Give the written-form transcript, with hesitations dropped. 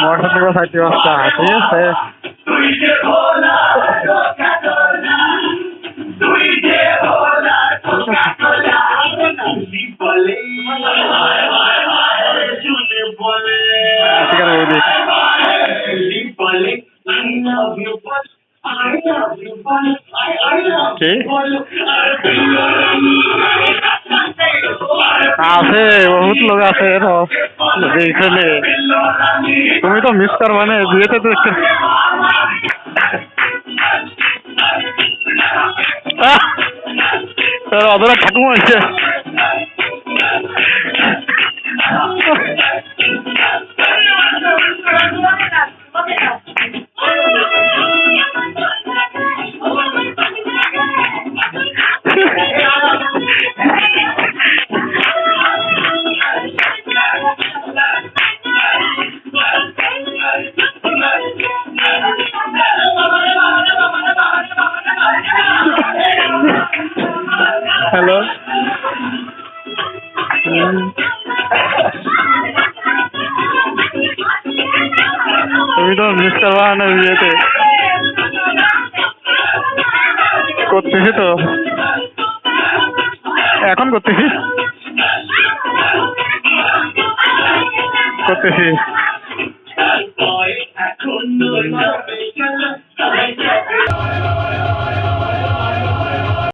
motorcycle साठी वाजता ठीक आहे আছে বহুত লোক আছে এইখানে তুমি তো মিস কর মানে বিয়েতে তো অতটা ঠাকুমা হচ্ছে हेलो তুমি তো মিস করবা না বিয়েতে করতেছি তো এখন করতেছি